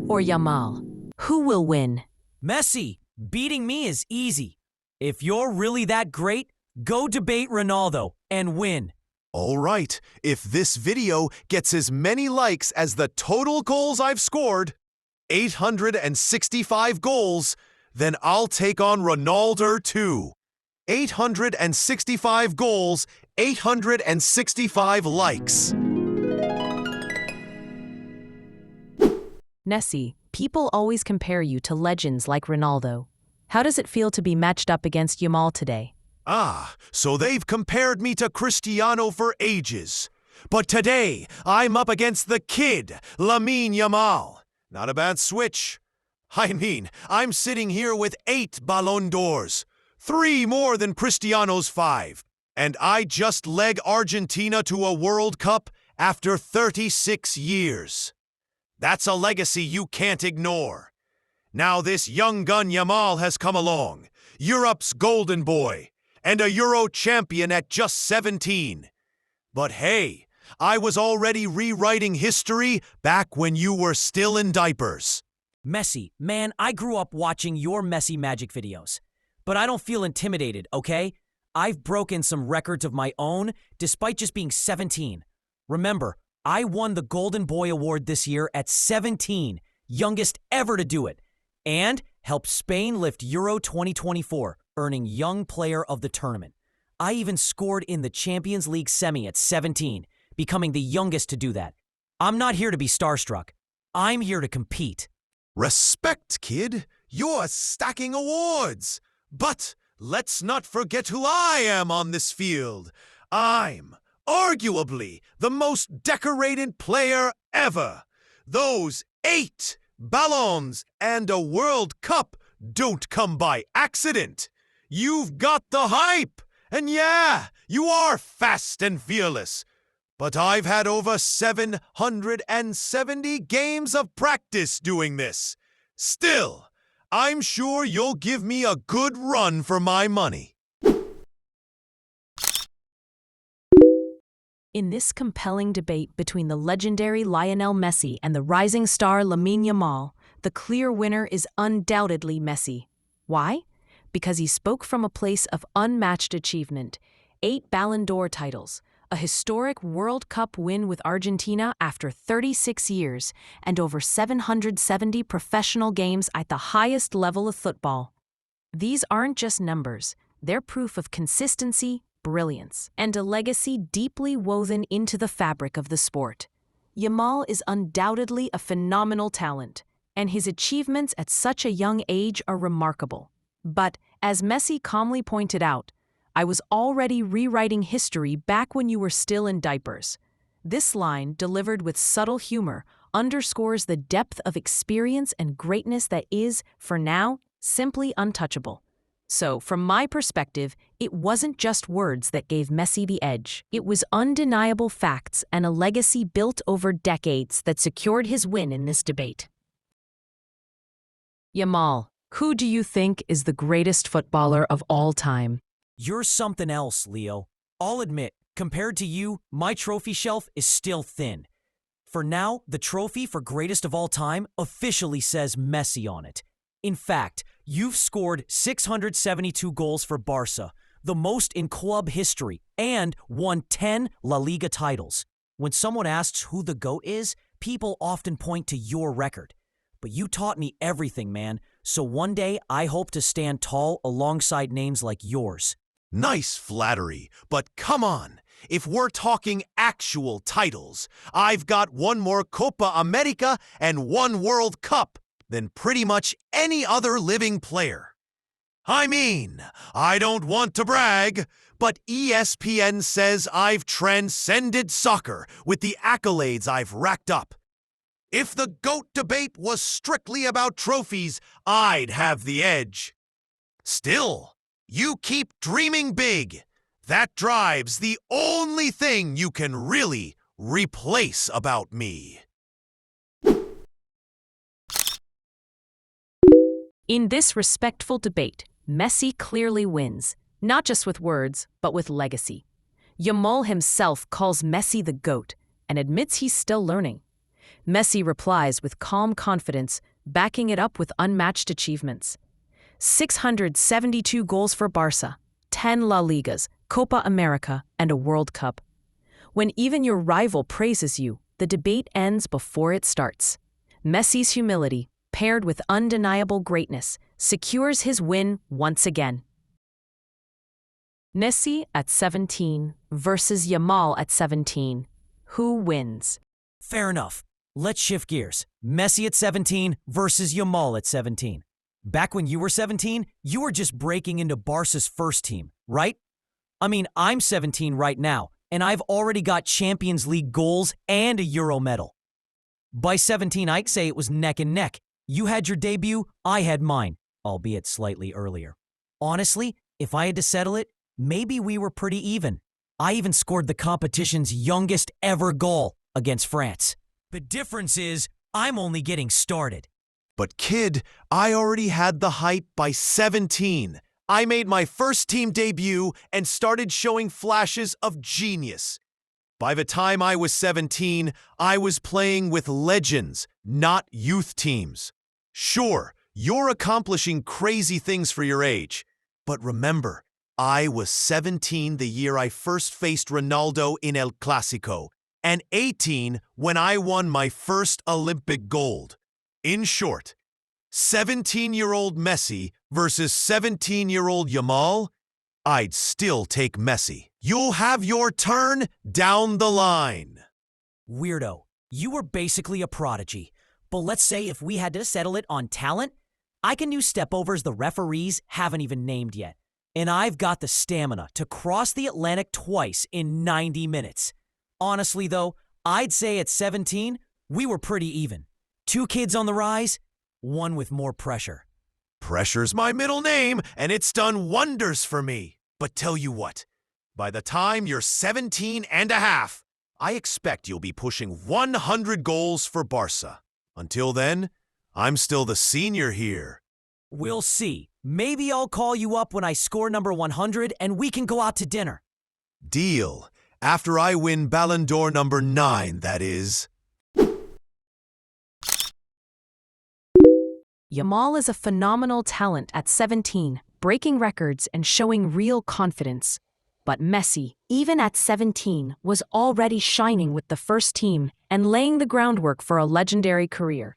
or Yamal? Who will win? Messi, beating me is easy. If you're really that great, go debate Ronaldo and win. All right, if this video gets as many likes as the total goals I've scored, 865 goals, then I'll take on Ronaldo too. 865 goals, 865 likes. Messi, people always compare you to legends like Ronaldo. How does it feel to be matched up against Yamal today? So they've compared me to Cristiano for ages. But today, I'm up against the kid, Lamine Yamal. Not a bad switch. I mean, I'm sitting here with 8 Ballon d'Ors, 3 more than Cristiano's 5. And I just leg Argentina to a World Cup after 36 years. That's a legacy you can't ignore. Now this young gun Yamal has come along, Europe's golden boy, and a Euro champion at just 17. But hey, I was already rewriting history back when you were still in diapers. Messi, man, I grew up watching your Messi magic videos. But I don't feel intimidated, okay? I've broken some records of my own despite just being 17. Remember, I won the Golden Boy Award this year at 17, youngest ever to do it, and helped Spain lift Euro 2024, earning Young Player of the Tournament. I even scored in the Champions League semi at 17, becoming the youngest to do that. I'm not here to be starstruck. I'm here to compete. Respect, kid. You're stacking awards. But let's not forget who I am on this field. I'm arguably the most decorated player ever. Those 8 Ballons and a World Cup don't come by accident. You've got the hype. And yeah, you are fast and fearless. But I've had over 770 games of practice doing this. Still, I'm sure you'll give me a good run for my money. In this compelling debate between the legendary Lionel Messi and the rising star Lamine Yamal, the clear winner is undoubtedly Messi. Why? Because he spoke from a place of unmatched achievement, 8 Ballon d'Or titles, a historic World Cup win with Argentina after 36 years, and over 770 professional games at the highest level of football. These aren't just numbers, they're proof of consistency, brilliance, and a legacy deeply woven into the fabric of the sport. Yamal is undoubtedly a phenomenal talent, and his achievements at such a young age are remarkable. But, as Messi calmly pointed out, I was already rewriting history back when you were still in diapers. This line, delivered with subtle humor, underscores the depth of experience and greatness that is, for now, simply untouchable. So, from my perspective, it wasn't just words that gave Messi the edge. It was undeniable facts and a legacy built over decades that secured his win in this debate. Yamal, who do you think is the greatest footballer of all time? You're something else, Leo. I'll admit, compared to you, my trophy shelf is still thin. For now, the trophy for greatest of all time officially says Messi on it. In fact, you've scored 672 goals for Barca, the most in club history, and won 10 La Liga titles. When someone asks who the GOAT is, people often point to your record. But you taught me everything, man, so one day I hope to stand tall alongside names like yours. Nice flattery, but come on. If we're talking actual titles, I've got 1 more Copa America and 1 World Cup than pretty much any other living player. I mean, I don't want to brag, but ESPN says I've transcended soccer with the accolades I've racked up. If the GOAT debate was strictly about trophies, I'd have the edge. Still, you keep dreaming big. That drives the only thing you can really replace about me. In this respectful debate, Messi clearly wins, not just with words, but with legacy. Yamal himself calls Messi the GOAT and admits he's still learning. Messi replies with calm confidence, backing it up with unmatched achievements. 672 goals for Barca, 10 La Ligas, Copa America, and a World Cup. When even your rival praises you, the debate ends before it starts. Messi's humility, paired with undeniable greatness, secures his win once again. Messi at 17 versus Yamal at 17. Who wins? Fair enough. Let's shift gears. Messi at 17 versus Yamal at 17. Back when you were 17, you were just breaking into Barca's first team, right? I mean, I'm 17 right now, and I've already got Champions League goals and a Euro medal. By 17, I'd say it was neck and neck. You had your debut, I had mine, albeit slightly earlier. Honestly, if I had to settle it, maybe we were pretty even. I even scored the competition's youngest ever goal against France. The difference is, I'm only getting started. But kid, I already had the hype by 17. I made my first team debut and started showing flashes of genius. By the time I was 17, I was playing with legends, not youth teams. Sure, you're accomplishing crazy things for your age. But remember, I was 17 the year I first faced Ronaldo in El Clasico, and 18 when I won my first Olympic gold. In short, 17-year-old Messi versus 17-year-old Yamal, I'd still take Messi. You'll have your turn down the line. Weirdo, you were basically a prodigy. But let's say if we had to settle it on talent, I can do stepovers the referees haven't even named yet. And I've got the stamina to cross the Atlantic twice in 90 minutes. Honestly, though, I'd say at 17, we were pretty even. 2 kids on the rise, one with more pressure. Pressure's my middle name, and it's done wonders for me. But tell you what, by the time you're 17 and a half, I expect you'll be pushing 100 goals for Barca. Until then, I'm still the senior here. We'll see. Maybe I'll call you up when I score number 100 and we can go out to dinner. Deal. After I win Ballon d'Or number 9, that is. Yamal is a phenomenal talent at 17, breaking records and showing real confidence. But Messi, even at 17, was already shining with the first team and laying the groundwork for a legendary career.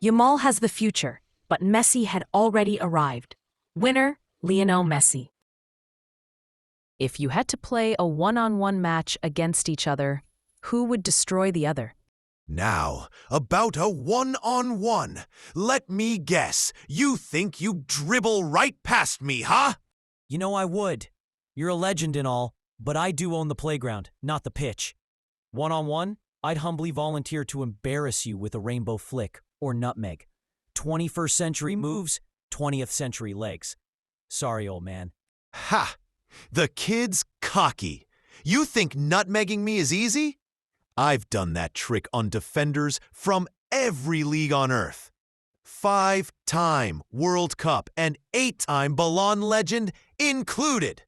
Yamal has the future, but Messi had already arrived. Winner, Lionel Messi. If you had to play a one-on-one match against each other, who would destroy the other? Now, about a one-on-one. Let me guess, you think you dribble right past me, huh? You know I would. You're a legend and all, but I do own the playground, not the pitch. One-on-one, I'd humbly volunteer to embarrass you with a rainbow flick or nutmeg. 21st century moves, 20th century legs. Sorry, old man. Ha! The kid's cocky. You think nutmegging me is easy? I've done that trick on defenders from every league on earth. 5-time World Cup and 8-time Ballon legend included.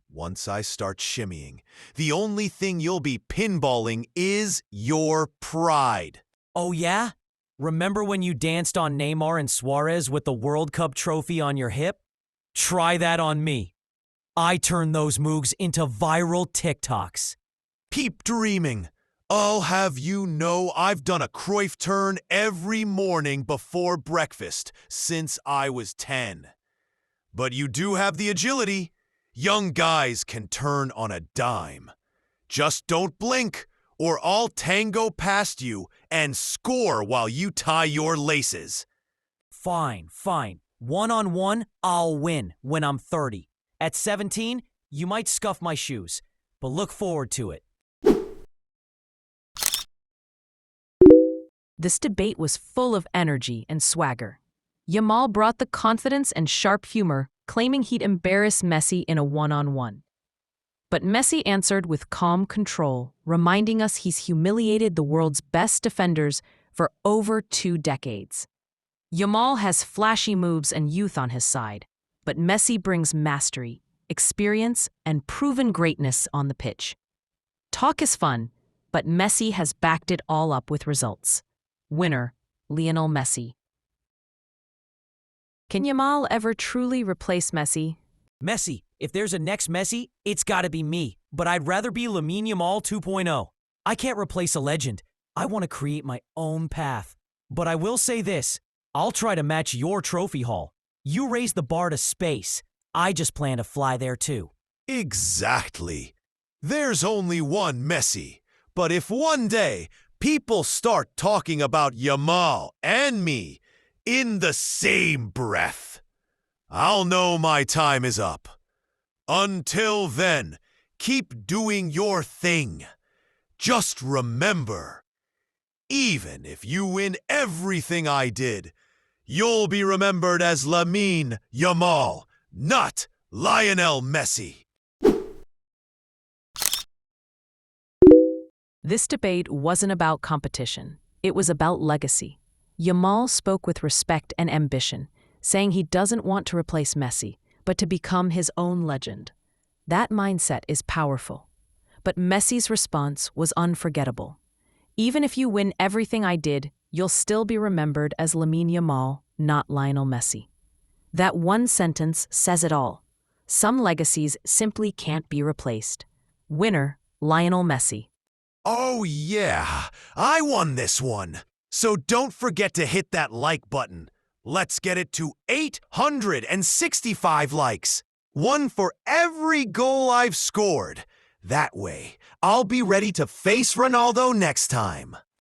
Once I start shimmying, the only thing you'll be pinballing is your pride. Oh yeah? Remember when you danced on Neymar and Suarez with the World Cup trophy on your hip? Try that on me. I turn those moves into viral TikToks. Keep dreaming. I'll have you know I've done a Cruyff turn every morning before breakfast since I was 10. But you do have the agility. Young guys can turn on a dime. Just don't blink, or I'll tango past you and score while you tie your laces. Fine. One-on-one, I'll win when I'm 30. At 17, you might scuff my shoes, but look forward to it. This debate was full of energy and swagger. Yamal brought the confidence and sharp humor, claiming he'd embarrass Messi in a one-on-one. But Messi answered with calm control, reminding us he's humiliated the world's best defenders for over 2 decades. Yamal has flashy moves and youth on his side, but Messi brings mastery, experience, and proven greatness on the pitch. Talk is fun, But Messi has backed it all up with results. Winner, Lionel Messi. Can Yamal ever truly replace Messi? Messi, if there's a next Messi, it's gotta be me. But I'd rather be Lamine Yamal 2.0. I can't replace a legend. I want to create my own path. But I will say this, I'll try to match your trophy haul. You raise the bar to space. I just plan to fly there too. Exactly. There's only one Messi. But if one day people start talking about Yamal and me in the same breath, I'll know my time is up. Until then, keep doing your thing. Just remember, even if you win everything I did, you'll be remembered as Lamine Yamal, not Lionel Messi. This debate wasn't about competition. It was about legacy. Yamal spoke with respect and ambition, saying he doesn't want to replace Messi, but to become his own legend. That mindset is powerful. But Messi's response was unforgettable. Even if you win everything I did, you'll still be remembered as Lamine Yamal, not Lionel Messi. That one sentence says it all. Some legacies simply can't be replaced. Winner, Lionel Messi. Oh yeah, I won this one. So don't forget to hit that like button. Let's get it to 865 likes. One for every goal I've scored. That way, I'll be ready to face Ronaldo next time.